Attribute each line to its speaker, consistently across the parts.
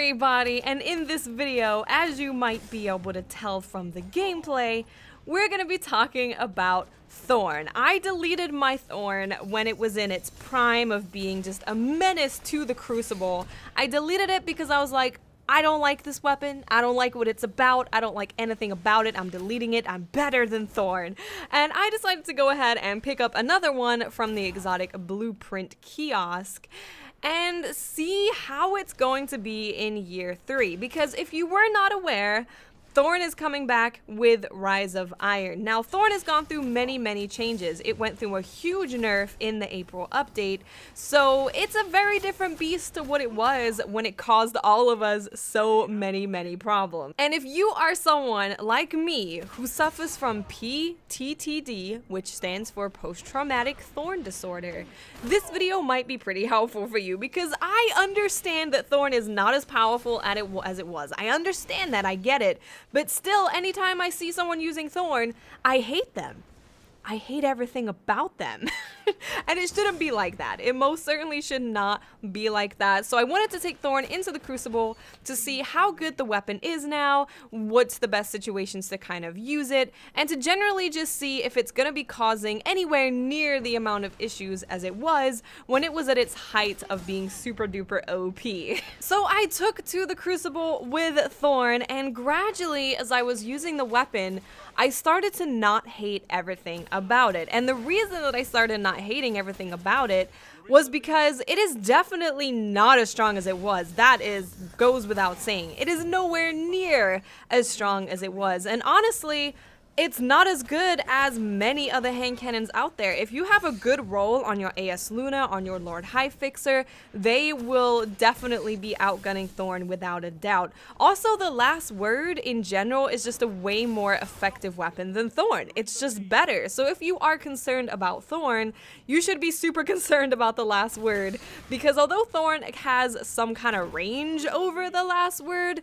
Speaker 1: everybody, and in this video, as you might be able to tell from the gameplay, we're gonna be talking about Thorn. I deleted my Thorn when it was in its prime of being just a menace to the Crucible. I deleted it because I was like, I don't like this weapon, I don't like what it's about, I don't like anything about it, I'm deleting it, I'm better than Thorn. And I decided to go ahead and pick up another one from the exotic blueprint kiosk and see how it's going to be in year 3. Because if you were not aware, Thorn is coming back with Rise of Iron. Now, Thorn has gone through many changes. It went through a huge nerf in the April update, so it's a very different beast to what it was when it caused all of us so many problems. And if you are someone like me who suffers from PTTD, which stands for post-traumatic Thorn disorder, this video might be pretty helpful for you because I understand that Thorn is not as powerful as it was. I understand that, I get it. But still, anytime I see someone using Thorn, I hate them. I hate everything about them. And it shouldn't be like that. It most certainly should not be like that. So I wanted to take Thorn into the Crucible to see how good the weapon is now, what's the best situations to kind of use it, and to generally just see if it's going to be causing anywhere near the amount of issues as it was when it was at its height of being super duper OP. So I took to the Crucible with Thorn, and gradually as I was using the weapon, I started to not hate everything about it. And the reason that I started not hating everything about it was because it is definitely not as strong as it was. That goes without saying. It is nowhere near as strong as it was. And honestly, it's not as good as many other hand cannons out there. If you have a good roll on your AS Luna, on your Lord High Fixer, they will definitely be outgunning Thorn without a doubt. Also, the last word in general is just a way more effective weapon than Thorn. It's just better. So if you are concerned about Thorn, you should be super concerned about the last word, because although Thorn has some kind of range over the last word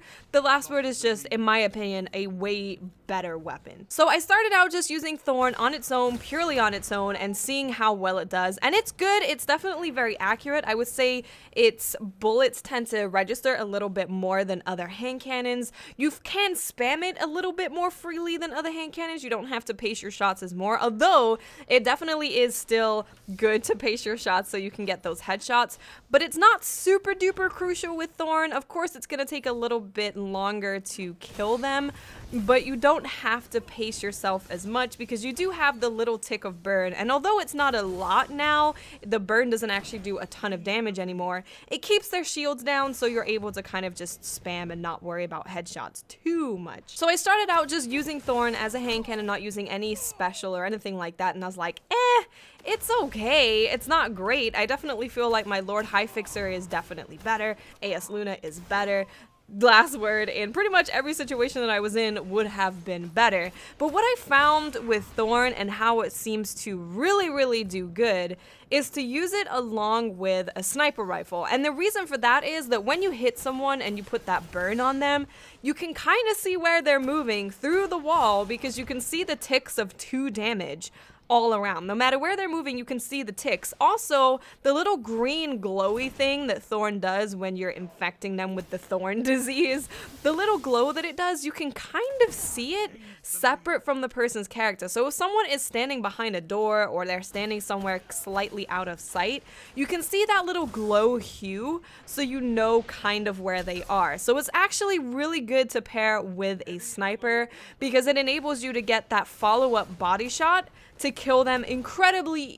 Speaker 1: is just, in my opinion, a way better weapon. So I started out just using Thorn on its own, purely on its own, and seeing how well it does. And it's good. It's definitely very accurate. I would say its bullets tend to register a little bit more than other hand cannons. You can spam it a little bit more freely than other hand cannons. You don't have to pace your shots as more, although it definitely is still good to pace your shots so you can get those headshots. But it's not super duper crucial with Thorn. Of course, it's going to take a little bit longer to kill them, but you don't have to pace yourself as much because you do have the little tick of burn. And although it's not a lot now, the burn doesn't actually do a ton of damage anymore. It keeps their shields down, so you're able to kind of just spam and not worry about headshots too much. So I started out just using Thorn as a hand cannon, not using any special or anything like that, and I was like, it's okay. It's not great. I definitely feel like my Lord High Fixer is definitely better. AS Luna is better. Last word in pretty much every situation that I was in would have been better. But what I found with Thorn and how it seems to really do good is to use it along with a sniper rifle. And the reason for that is that when you hit someone and you put that burn on them, you can kind of see where they're moving through the wall because you can see the ticks of 2 damage all around. No matter where they're moving, you can see the ticks. Also, the little green glowy thing that Thorn does when you're infecting them with the Thorn disease, the little glow that it does, you can kind of see it separate from the person's character. So if someone is standing behind a door or they're standing somewhere slightly out of sight, you can see that little glow hue so you know kind of where they are. So it's actually really good to pair with a sniper because it enables you to get that follow-up body shot to kill them incredibly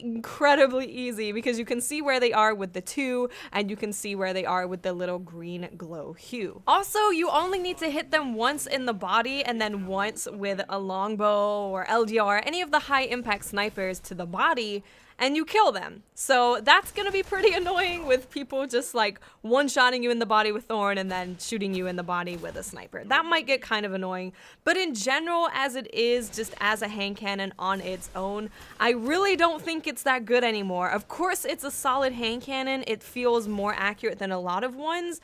Speaker 1: easy because you can see where they are with the 2 and you can see where they are with the little green glow hue. Also, you only need to hit them once in the body and then once with a longbow or LDR, any of the high impact snipers to the body, and you kill them. So that's gonna be pretty annoying with people just like one-shotting you in the body with Thorn and then shooting you in the body with a sniper. That might get kind of annoying, but in general, as it is just as a hand cannon on its own, I really don't think it's that good anymore. Of course, it's a solid hand cannon. It feels more accurate than a lot of ones,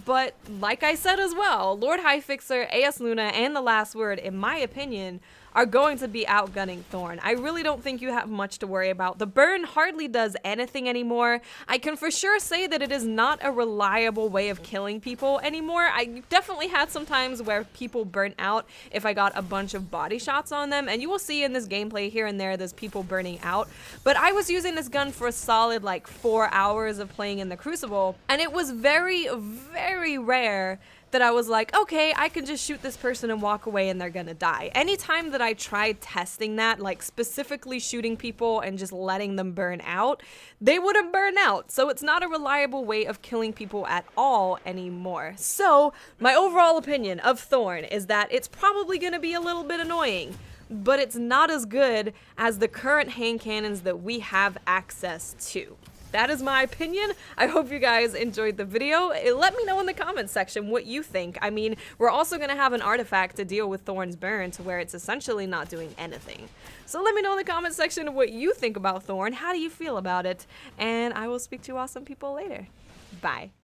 Speaker 1: but like I said as well, Lord High Fixer, AS Luna, and the last word, in my opinion, are going to be outgunning Thorn. I really don't think you have much to worry about. The burn hardly does anything anymore. I can for sure say that it is not a reliable way of killing people anymore. I definitely had some times where people burnt out if I got a bunch of body shots on them, and you will see in this gameplay here and there there's people burning out. But I was using this gun for a solid like 4 hours of playing in the Crucible, and it was very, very rare that I was like, okay, I can just shoot this person and walk away and they're gonna die. Anytime that I tried testing that, like specifically shooting people and just letting them burn out, they wouldn't burn out. So it's not a reliable way of killing people at all anymore. So my overall opinion of Thorn is that it's probably gonna be a little bit annoying, but it's not as good as the current hand cannons that we have access to. That is my opinion. I hope you guys enjoyed the video. Let me know in the comments section what you think. I mean, we're also going to have an artifact to deal with Thorn's burn to where it's essentially not doing anything. So let me know in the comments section what you think about Thorn. How do you feel about it? And I will speak to you awesome people later. Bye.